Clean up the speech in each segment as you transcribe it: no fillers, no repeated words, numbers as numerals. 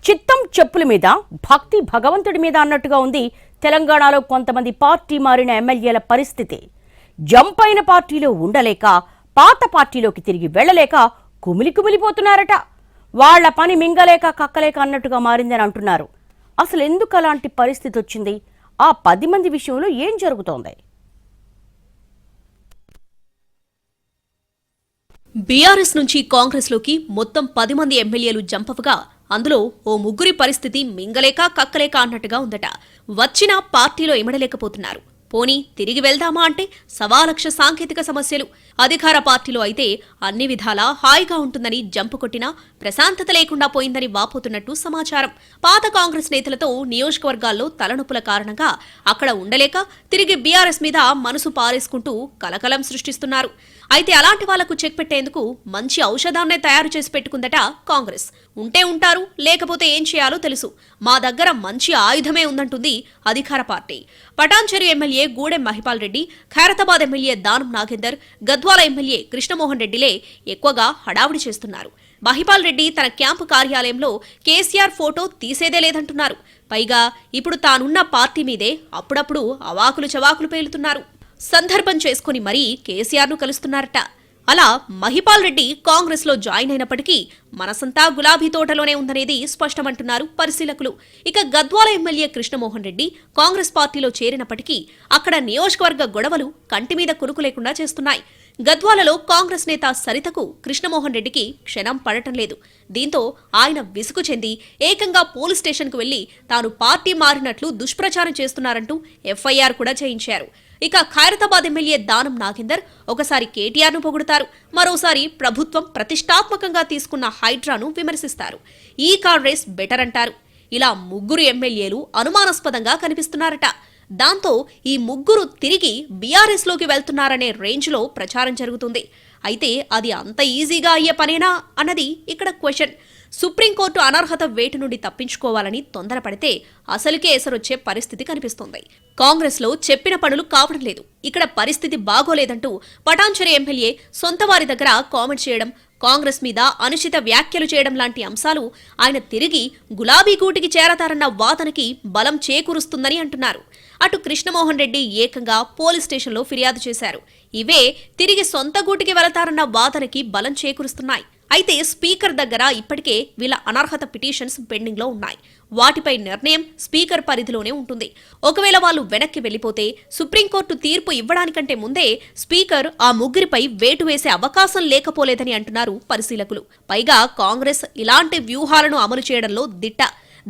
చిత్తం చెప్పుల మీద భక్తి భగవంతుడి మీద అన్నట్టుగా ఉంది తెలంగాణలో కొంతమంది పార్టీ మారిన ఎమ్మెల్యేల పరిస్థితి. జంప్ అయిన పార్టీలో ఉండలేక పాత పార్టీలోకి తిరిగి వెళ్లలేక కుమిలిపోతున్నారట. వాళ్ల పని మింగలేక కక్కలేక అన్నట్టుగా మారిందని అంటున్నారు. అసలు ఎందుకు అలాంటి పరిస్థితి వచ్చింది? ఆ 10 మంది విషయంలో ఏం జరుగుతోంది? బీఆర్ఎస్ నుంచి కాంగ్రెస్ లోకి మొత్తం 10 మంది ఎమ్మెల్యేలు జంపవగా అందులో ఓ ముగ్గురి పరిస్థితి మింగలేక కక్కలేక అన్నట్టుగా ఉందట. వచ్చినా పార్టీలో ఇమడలేకపోతున్నారు. పోనీ తిరిగి వెళ్దామా అంటే 1,00,000 సాంకేతిక సమస్యలు. అధికార పార్టీలో అయితే అన్ని విధాలా హాయిగా ఉంటుందని జంపు కొట్టినా ప్రశాంతత లేకుండా పోయిందని వాపోతున్నట్టు సమాచారం. పాత కాంగ్రెస్ నేతలతో నియోజకవర్గాల్లో తలనొప్పుల కారణంగా అక్కడ ఉండలేక తిరిగి బీఆర్ఎస్ మీద మనసు పారేసుకుంటూ కలకలం సృష్టిస్తున్నారు. అయితే అలాంటి వాళ్లకు చెక్ పెట్టేందుకు మంచి ఔషధాన్నే తయారు చేసి పెట్టుకుందట కాంగ్రెస్. ఉంటే ఉంటారు, లేకపోతే ఏం చేయాలో తెలుసు. మా దగ్గర మంచి ఆయుధమే ఉందంటుంది అధికార party. Patancheru MLA Gudem Mahipal Reddy, Khairatabad MLA Danam Nagender, Gadwal MLA Krishnamohan రెడ్డిలే ఎక్కువగా హడావుడి చేస్తున్నారు. మహిపాల్ రెడ్డి తన క్యాంపు కార్యాలయంలో కేసీఆర్ ఫోటో తీసేదే లేదంటున్నారు. పైగా ఇప్పుడు తానున్న పార్టీ మీదే అప్పుడప్పుడు అవాకులు చవాకులు పేలుతున్నారు. సందర్భం చేసుకుని మరీ కేసీఆర్ను కలుస్తున్నారట. అలా మహిపాల్ రెడ్డి కాంగ్రెస్ లో జాయిన్ అయినప్పటికీ మనసంతా గులాబీ తోటలోనే ఉందనేది స్పష్టమంటున్నారు పరిశీలకులు. ఇక గద్వాల ఎమ్మెల్యే కృష్ణమోహన్ రెడ్డి కాంగ్రెస్ పార్టీలో చేరినప్పటికీ అక్కడ నియోజకవర్గ గొడవలు కంటి మీద కునుకు లేకుండా చేస్తున్నాయి. గద్వాలలో కాంగ్రెస్ నేత సరితకు కృష్ణమోహన్ రెడ్డికి క్షణం పడటం లేదు. దీంతో ఆయన విసుగు చెంది ఏకంగా పోలీస్ స్టేషన్కు వెళ్లి తాను పార్టీ మారినట్లు దుష్ప్రచారం చేస్తున్నారంటూ ఎఫ్ఐఆర్ కూడా చేయించారు. ఇక ఖైరతాబాద్ ఎమ్మెల్యే దానం నాగేందర్ ఒకసారి కేటీఆర్ను పొగుడుతారు, మరోసారి ప్రభుత్వం ప్రతిష్టాత్మకంగా తీసుకున్న హైడ్రాను విమర్శిస్తారు. ఈ కార్ రేస్ బెటర్ అంటారు. ఇలా ముగ్గురు ఎమ్మెల్యేలు అనుమానాస్పదంగా కనిపిస్తున్నారట. దాంతో ఈ ముగ్గురు తిరిగి బీఆర్ఎస్ లోకి వెళ్తున్నారనే రేంజ్లో ప్రచారం జరుగుతుంది. అయితే అది అంత ఈజీగా అయ్యే పనేనా అన్నది ఇక్కడ క్వశ్చన్. సుప్రీంకోర్టు అనర్హత వేటు నుండి తప్పించుకోవాలని తొందరపడితే అసలుకే ఎసరొచ్చే పరిస్థితి కనిపిస్తోంది. కాంగ్రెస్ లో చెప్పిన పనులు కావడం లేదు. ఇక్కడ పరిస్థితి బాగోలేదంటూ పటాన్చెరు ఎమ్మెల్యే సొంత వారి దగ్గర కామెంట్ చేయడం, కాంగ్రెస్ మీద అనుచిత వ్యాఖ్యలు చేయడం లాంటి అంశాలు ఆయన తిరిగి గులాబీ గూటికి చేరతారన్న వాదనకి బలం చేకూరుస్తుందని అంటున్నారు. అటు కృష్ణమోహన్ రెడ్డి ఏకంగా పోలీస్ స్టేషన్లో ఫిర్యాదు చేశారు. ఇవే తిరిగి సొంత గూటికి వెళతారన్న వాదనకి బలం చేకూరుస్తున్నాయి. అయితే స్పీకర్ దగ్గర ఇప్పటికే వీళ్ళ అనర్హత పిటిషన్స్ పెండింగ్ లో ఉన్నాయి. వాటిపై నిర్ణయం స్పీకర్ పరిధిలోనే ఉంటుంది. ఒకవేళ వాళ్ళు వెనక్కి వెళ్లిపోతే సుప్రీంకోర్టు తీర్పు ఇవ్వడానికంటే ముందే స్పీకర్ ఆ ముగ్గురిపై వేటు వేసే అవకాశం లేకపోలేదని అంటున్నారు పరిశీలకులు. పైగా కాంగ్రెస్ ఇలాంటి వ్యూహాలను అమలు చేయడంలో దిట్ట.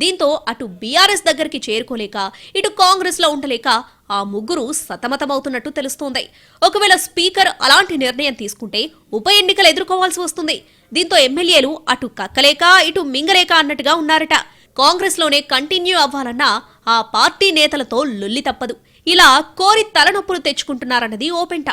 దీంతో అటు బీఆర్ఎస్ దగ్గరికి చేరుకోలేక ఇటు కాంగ్రెస్ లో ఉండలేక ఆ ముగ్గురు సతమతమవుతున్నట్టు తెలుస్తోంది. ఒకవేళ స్పీకర్ అలాంటి నిర్ణయం తీసుకుంటే ఉప ఎన్నికలు ఎదుర్కోవాల్సి వస్తుంది. దీంతో ఎమ్మెల్యేలు అటు కక్కలేక ఇటు మింగలేక అన్నట్టుగా ఉన్నారట. కాంగ్రెస్ లోనే కంటిన్యూ అవ్వాలన్నా ఆ పార్టీ నేతలతో లొల్లి తప్పదు. ఇలా కోరి తలనొప్పులు తెచ్చుకుంటున్నారన్నది ఓపెంట.